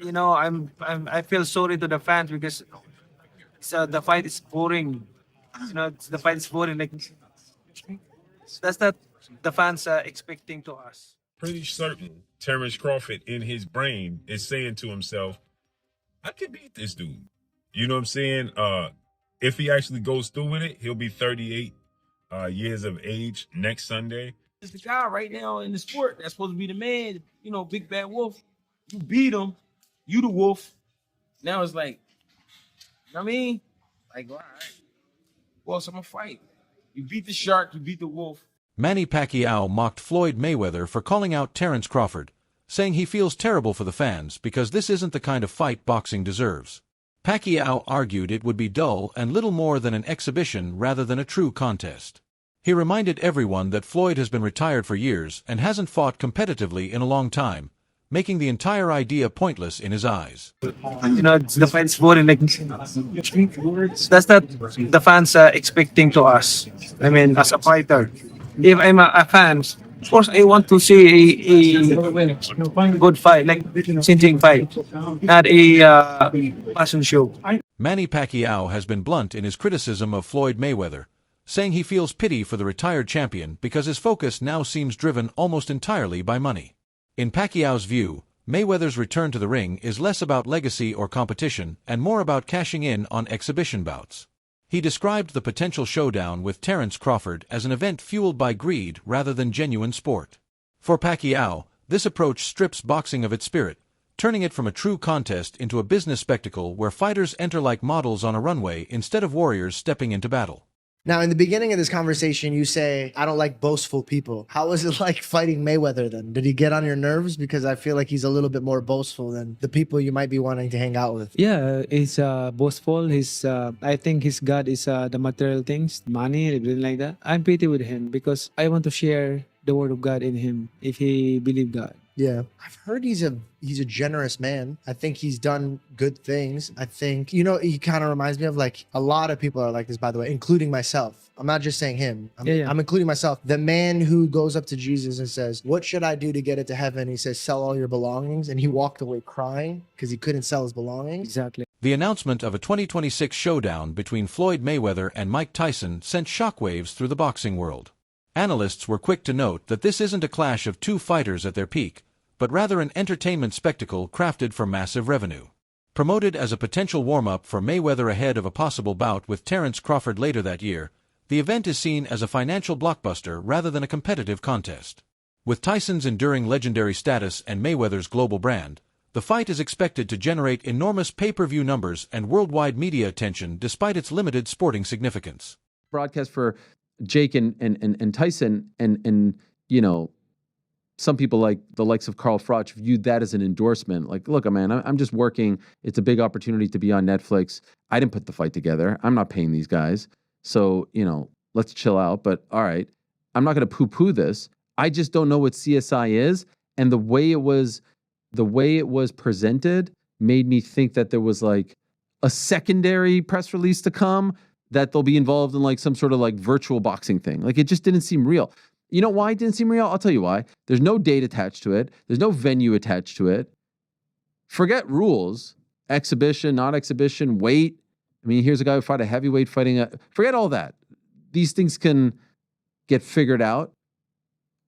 I feel sorry to the fans because the fight is boring. The fight is boring. Like that's not the fans are expecting to us. Pretty certain Terence Crawford in his brain is saying to himself, I can beat this dude. You know what I'm saying? If he actually goes through with it, he'll be 38 years of age next Sunday. It's the guy right now in the sport that's supposed to be the man, big bad wolf. You beat him, you the wolf. Now it's like, I mean, like, all right, well, so I'm gonna fight. You beat the shark, you beat the wolf. Manny Pacquiao mocked Floyd Mayweather for calling out Terence Crawford, saying he feels terrible for the fans because this isn't the kind of fight boxing deserves. Pacquiao argued it would be dull and little more than an exhibition rather than a true contest. He reminded everyone that Floyd has been retired for years and hasn't fought competitively in a long time, making the entire idea pointless in his eyes. The fight is boring. Like that's not the fans are expecting to us. I mean, as a fighter, if I'm a fan, of course I want to see a good fight, like cinching fight, not a passion show. Manny Pacquiao has been blunt in his criticism of Floyd Mayweather, saying he feels pity for the retired champion because his focus now seems driven almost entirely by money. In Pacquiao's view, Mayweather's return to the ring is less about legacy or competition and more about cashing in on exhibition bouts. He described the potential showdown with Terence Crawford as an event fueled by greed rather than genuine sport. For Pacquiao, this approach strips boxing of its spirit, turning it from a true contest into a business spectacle where fighters enter like models on a runway instead of warriors stepping into battle. Now, in the beginning of this conversation, you say, I don't like boastful people. How was it like fighting Mayweather then? Did he get on your nerves? Because I feel like he's a little bit more boastful than the people you might be wanting to hang out with. Yeah, he's boastful. I think his God is the material things, money, everything like that. I'm pretty with him because I want to share the word of God in him if he believe God. Yeah. I've heard he's a generous man. I think he's done good things. I think, he kind of reminds me of like a lot of people are like this, by the way, including myself. I'm not just saying him. I'm including myself. The man who goes up to Jesus and says, what should I do to get into heaven? He says, sell all your belongings. And he walked away crying because he couldn't sell his belongings. Exactly. The announcement of a 2026 showdown between Floyd Mayweather and Mike Tyson sent shockwaves through the boxing world. Analysts were quick to note that this isn't a clash of two fighters at their peak, but rather an entertainment spectacle crafted for massive revenue. Promoted as a potential warm-up for Mayweather ahead of a possible bout with Terence Crawford later that year, the event is seen as a financial blockbuster rather than a competitive contest. With Tyson's enduring legendary status and Mayweather's global brand, the fight is expected to generate enormous pay-per-view numbers and worldwide media attention despite its limited sporting significance. Broadcast for Jake and Tyson and some people like the likes of Carl Froch viewed that as an endorsement. Like, look, man, I'm just working. It's a big opportunity to be on Netflix. I didn't put the fight together. I'm not paying these guys. So, let's chill out. But all right, I'm not going to poo-poo this. I just don't know what CSI is. And the way it was presented made me think that there was like a secondary press release to come, that they'll be involved in like some sort of like virtual boxing thing. Like it just didn't seem real. You know why it didn't seem real? I'll tell you why. There's no date attached to it. There's no venue attached to it. Forget rules, exhibition, not exhibition, weight. I mean, here's a guy who fought a heavyweight forget all that. These things can get figured out,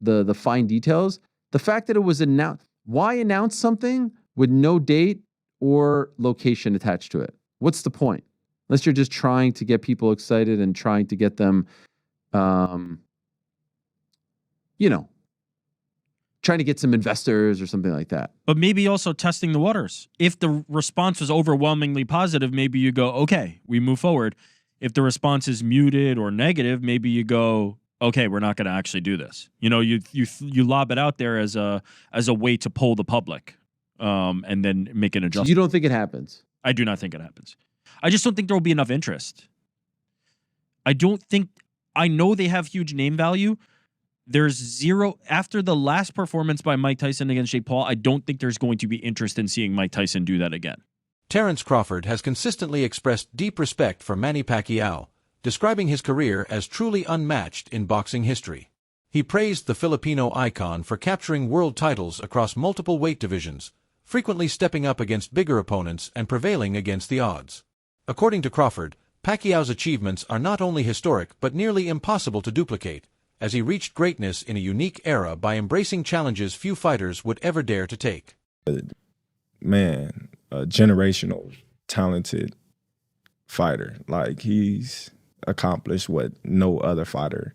the fine details. The fact that it was announced, why announce something with no date or location attached to it? What's the point? Unless you're just trying to get people excited and trying to get them, trying to get some investors or something like that. But maybe also testing the waters. If the response was overwhelmingly positive, maybe you go, okay, we move forward. If the response is muted or negative, maybe you go, okay, we're not going to actually do this. You lob it out there as a way to poll the public, and then make an adjustment. You don't think it happens? I do not think it happens. I just don't think there will be enough interest. I know they have huge name value. There's zero after the last performance by Mike Tyson against Jake Paul. I don't think there's going to be interest in seeing Mike Tyson do that again. Terence Crawford has consistently expressed deep respect for Manny Pacquiao, describing his career as truly unmatched in boxing history. He praised the Filipino icon for capturing world titles across multiple weight divisions, frequently stepping up against bigger opponents and prevailing against the odds. According to Crawford, Pacquiao's achievements are not only historic but nearly impossible to duplicate, as he reached greatness in a unique era by embracing challenges few fighters would ever dare to take. Man, a generational, talented fighter. Like, he's accomplished what no other fighter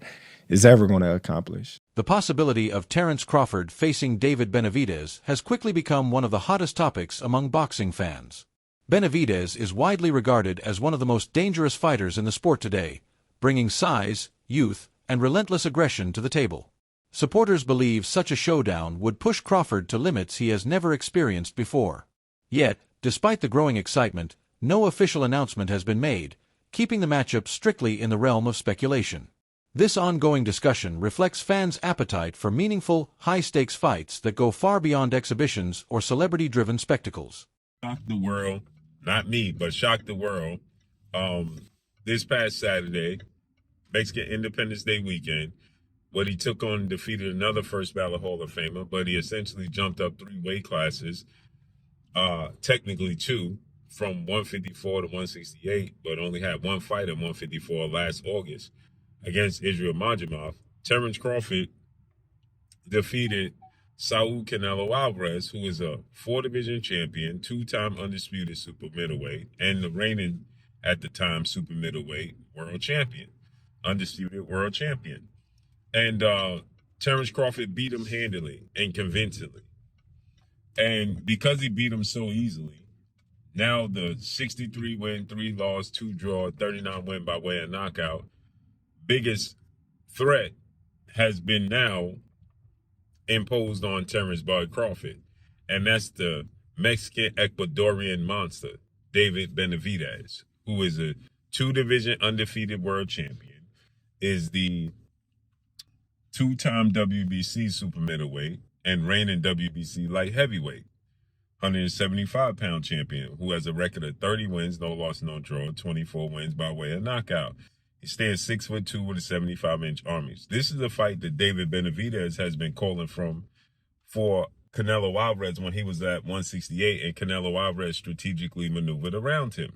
is ever going to accomplish. The possibility of Terence Crawford facing David Benavidez has quickly become one of the hottest topics among boxing fans. Benavidez is widely regarded as one of the most dangerous fighters in the sport today, bringing size, youth, and relentless aggression to the table. Supporters believe such a showdown would push Crawford to limits he has never experienced before. Yet, despite the growing excitement, no official announcement has been made, keeping the matchup strictly in the realm of speculation. This ongoing discussion reflects fans' appetite for meaningful, high-stakes fights that go far beyond exhibitions or celebrity-driven spectacles. Shocked the world, not me, but shocked the world. This past Saturday, Mexican Independence Day weekend, what he took on defeated another first ballot Hall of Famer, but he essentially jumped up 3 weight classes, technically 2, from 154 to 168, but only had 1 fight at 154 last August against Israel Majimov. Terence Crawford defeated Saul Canelo Alvarez, who is a 4-division champion, 2-time undisputed super middleweight, and the reigning, at the time, super middleweight world champion, undisputed world champion. And Terence Crawford beat him handily and convincingly. And because he beat him so easily, now the 63 win, 3 loss, 2 draw, 39 win by way of knockout, biggest threat has been now imposed on Terence Bud Crawford. And that's the Mexican Ecuadorian monster, David Benavidez, who is a 2-division undefeated world champion, is the 2-time WBC super middleweight and reigning WBC light heavyweight, 175-pound champion, who has a record of 30 wins, no loss, no draw, 24 wins by way of knockout. He stands 6'2" with a 75-inch arm. This is a fight that David Benavidez has been calling for Canelo Alvarez when he was at 168, and Canelo Alvarez strategically maneuvered around him.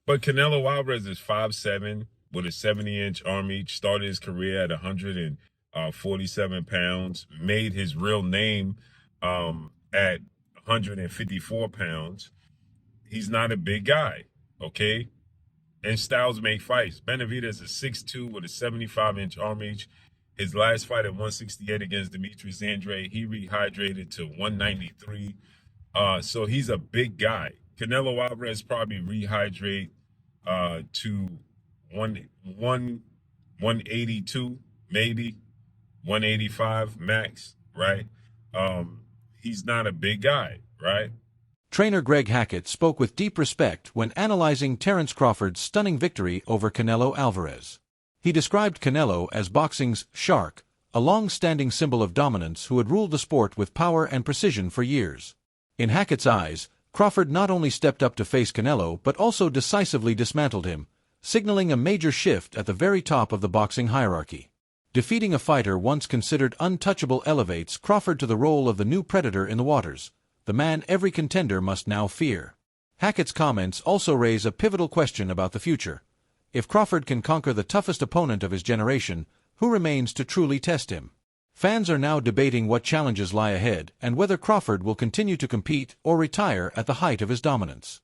But Canelo Alvarez is 5'7", with a 70-inch arm reach, started his career at 147 pounds, made his real name at 154 pounds. He's not a big guy, okay? And styles make fights. Benavidez is 6'2" with a 75-inch arm reach. His last fight at 168 against Demetrius Andrade, he rehydrated to 193. So he's a big guy. Canelo Alvarez probably rehydrate to 182, maybe 185 max, right? He's not a big guy, right? Trainer Greg Hackett spoke with deep respect when analyzing Terence Crawford's stunning victory over Canelo Alvarez. He described Canelo as boxing's shark, a long-standing symbol of dominance who had ruled the sport with power and precision for years. In Hackett's eyes, Crawford not only stepped up to face Canelo but also decisively dismantled him, signaling a major shift at the very top of the boxing hierarchy. Defeating a fighter once considered untouchable elevates Crawford to the role of the new predator in the waters, the man every contender must now fear. Hackett's comments also raise a pivotal question about the future. If Crawford can conquer the toughest opponent of his generation, who remains to truly test him? Fans are now debating what challenges lie ahead and whether Crawford will continue to compete or retire at the height of his dominance.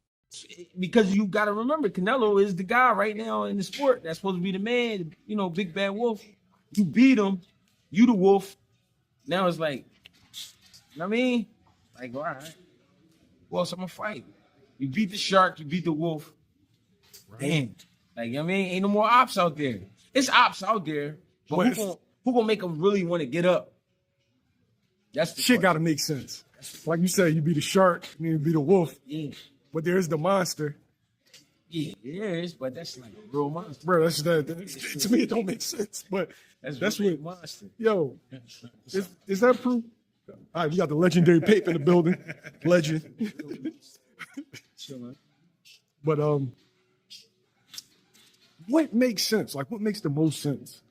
Because you got to remember, Canelo is the guy right now in the sport that's supposed to be the man, you know, big bad wolf. You beat him, you the wolf. Now it's like, you know what I mean? Like, all right, who else I'm gonna fight? You beat the shark, you beat the wolf. Damn. Like, you know what I mean? Ain't no more ops out there. It's ops out there, but who gonna make them really want to get up? That's the Shit got to make sense. Like you said, you be the shark, you be the wolf, Yeah. but there's the monster. Yeah, it is, but that's like a real monster. Bro, that's to me, it don't make sense, but that's really what, monster. yo, is that proof? All right, we got the legendary Pape in the building. Legend. But what makes sense? Like, what makes the most sense?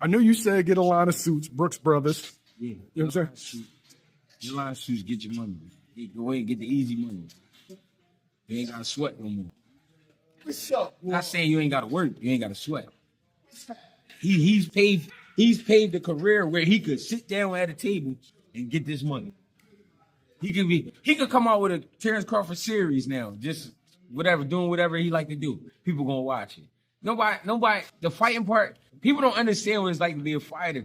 I know you said get a line of suits, Brooks Brothers. Yeah. You know what I'm saying? Your line shoes get your money. You go ahead and get the easy money. You ain't gotta sweat no more. Not saying you ain't gotta work, you ain't gotta sweat. He's paved a career where he could sit down at a table and get this money. He could come out with a Terence Crawford series now, just doing whatever he like to do. People gonna watch it. Nobody, the fighting part, people don't understand what it's like to be a fighter.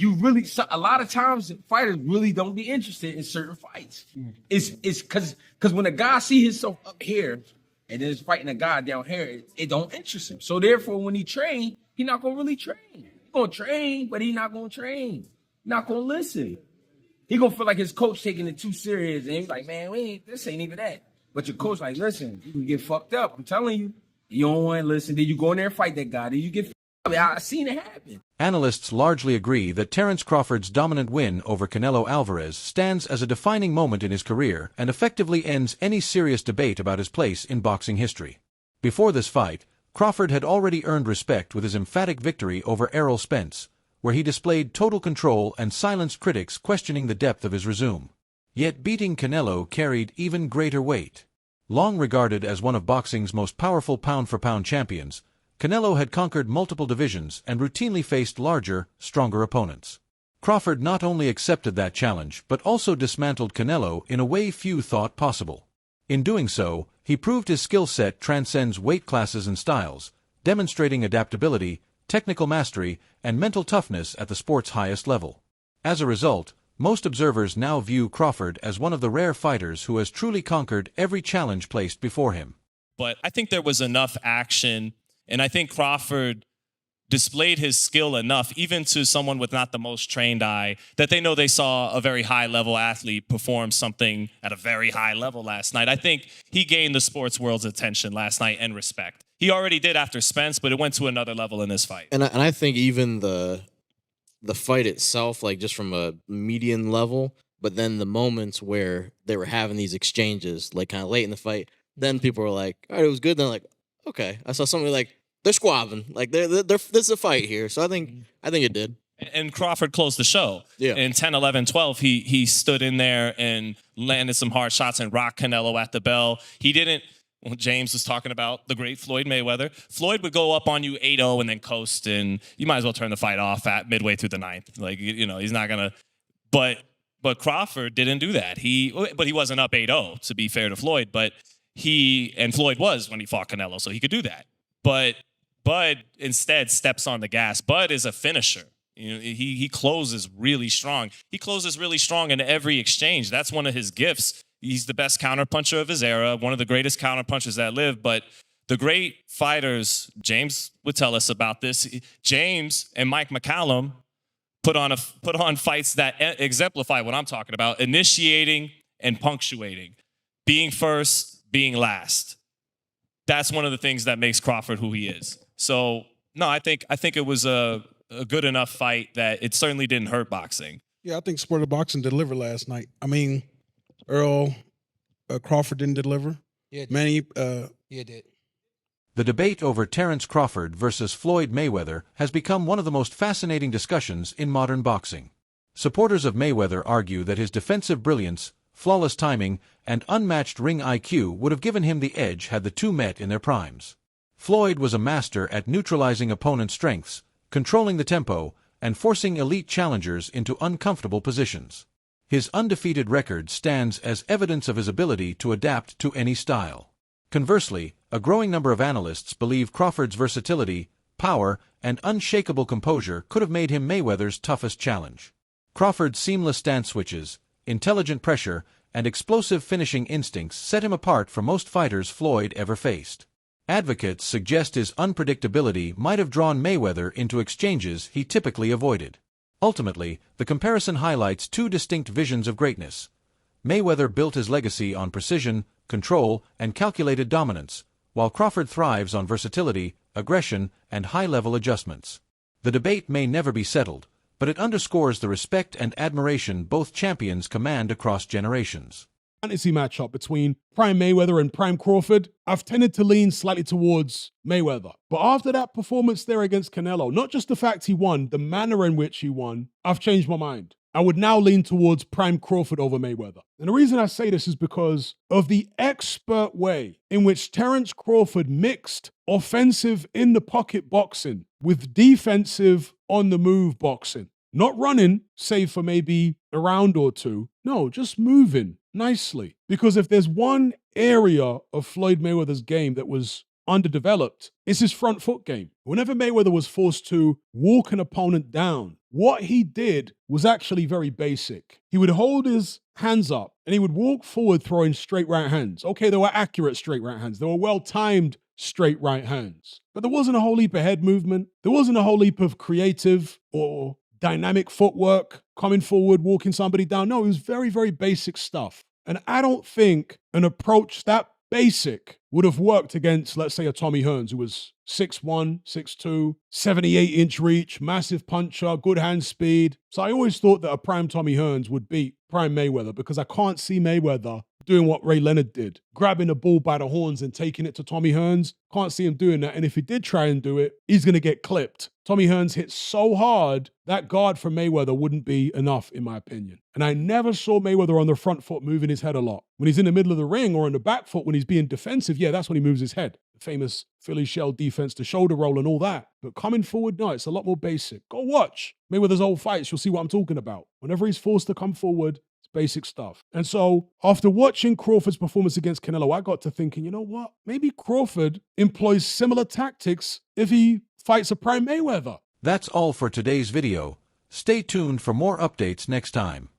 A lot of times fighters really don't be interested in certain fights. It's because when a guy see himself up here and then is fighting a guy down here, it don't interest him. So therefore, when he train, he not gonna really train. He gonna train, but he not gonna train. Not gonna listen. He gonna feel like his coach taking it too serious, and he's like, man, this ain't even that. But your coach like, listen, you can get fucked up. I'm telling you. You don't want to listen. Then you go in there and fight that guy. Then you get fucked up. I seen it happen. Analysts largely agree that Terence Crawford's dominant win over Canelo Alvarez stands as a defining moment in his career and effectively ends any serious debate about his place in boxing history. Before this fight, Crawford had already earned respect with his emphatic victory over Errol Spence, where he displayed total control and silenced critics questioning the depth of his resume. Yet beating Canelo carried even greater weight. Long regarded as one of boxing's most powerful pound-for-pound champions, Canelo had conquered multiple divisions and routinely faced larger, stronger opponents. Crawford not only accepted that challenge but also dismantled Canelo in a way few thought possible. In doing so, he proved his skill set transcends weight classes and styles, demonstrating adaptability, technical mastery, and mental toughness at the sport's highest level. As a result, most observers now view Crawford as one of the rare fighters who has truly conquered every challenge placed before him. But I think there was enough action, and I think Crawford displayed his skill enough, even to someone with not the most trained eye, that they know they saw a very high-level athlete perform something at a very high level last night. I think he gained the sports world's attention last night and respect. He already did after Spence, but it went to another level in this fight. And I think even the fight itself, like just from a median level, but then the moments where they were having these exchanges, like kind of late in the fight, then people were like, all right, it was good. Then like, okay, I saw somebody like, they're squabbling, like they're this is a fight here. So I think it did. And Crawford closed the show. Yeah. In 10, 11, 12, he stood in there and landed some hard shots and rocked Canelo at the bell. He didn't. Well, James was talking about the great Floyd Mayweather. Floyd would go up on you 8-0 and then coast, and you might as well turn the fight off at midway through the ninth. Like, he's not gonna. But Crawford didn't do that. He wasn't up 8-0, to be fair to Floyd. But Floyd was when he fought Canelo, so he could do that. But Bud instead steps on the gas. Bud is a finisher. He closes really strong. He closes really strong in every exchange. That's one of his gifts. He's the best counterpuncher of his era, one of the greatest counterpunchers that lived. But the great fighters, James would tell us about this. James and Mike McCallum put on fights that exemplify what I'm talking about: initiating and punctuating, being first, being last. That's one of the things that makes Crawford who he is. So no, I think it was a good enough fight that it certainly didn't hurt boxing. Yeah, I think Sport of Boxing delivered last night. I mean, Earl Crawford didn't deliver. Yeah, Manny, did. The debate over Terence Crawford versus Floyd Mayweather has become one of the most fascinating discussions in modern boxing. Supporters of Mayweather argue that his defensive brilliance, flawless timing, and unmatched ring IQ would have given him the edge had the two met in their primes. Floyd was a master at neutralizing opponents' strengths, controlling the tempo, and forcing elite challengers into uncomfortable positions. His undefeated record stands as evidence of his ability to adapt to any style. Conversely, a growing number of analysts believe Crawford's versatility, power, and unshakable composure could have made him Mayweather's toughest challenge. Crawford's seamless stance switches, intelligent pressure, and explosive finishing instincts set him apart from most fighters Floyd ever faced. Advocates suggest his unpredictability might have drawn Mayweather into exchanges he typically avoided. Ultimately, the comparison highlights two distinct visions of greatness. Mayweather built his legacy on precision, control, and calculated dominance, while Crawford thrives on versatility, aggression, and high-level adjustments. The debate may never be settled, but it underscores the respect and admiration both champions command across generations. Fantasy matchup between Prime Mayweather and Prime Crawford, I've tended to lean slightly towards Mayweather. But after that performance there against Canelo, not just the fact he won, the manner in which he won, I've changed my mind. I would now lean towards prime Crawford over Mayweather. And the reason I say this is because of the expert way in which Terence Crawford mixed offensive in the pocket boxing with defensive on the move boxing. Not running, save for maybe a round or two. No, just moving nicely. Because if there's one area of Floyd Mayweather's game that was underdeveloped, it's his front foot game. Whenever Mayweather was forced to walk an opponent down, what he did was actually very basic. He would hold his hands up and he would walk forward throwing straight right hands. Okay, they were accurate straight right hands. They were well-timed straight right hands. But there wasn't a whole heap of head movement. There wasn't a whole heap of creative or dynamic footwork, coming forward, walking somebody down. No, it was very, very basic stuff. And I don't think an approach that basic would have worked against, let's say, a Tommy Hearns, who was 6'1", 6'2", 78-inch reach, massive puncher, good hand speed. So I always thought that a prime Tommy Hearns would beat prime Mayweather because I can't see Mayweather doing what Ray Leonard did, grabbing the bull by the horns and taking it to Tommy Hearns. Can't see him doing that. And if he did try and do it, he's going to get clipped. Tommy Hearns hit so hard, that guard from Mayweather wouldn't be enough, in my opinion. And I never saw Mayweather on the front foot moving his head a lot. When he's in the middle of the ring or in the back foot, when he's being defensive, yeah, that's when he moves his head. The famous Philly shell defense, the shoulder roll and all that. But coming forward, no, it's a lot more basic. Go watch Mayweather's old fights. You'll see what I'm talking about. Whenever he's forced to come forward, it's basic stuff. And so after watching Crawford's performance against Canelo, I got to thinking, you know what? Maybe Crawford employs similar tactics if he fights a prime Mayweather. That's all for today's video. Stay tuned for more updates next time.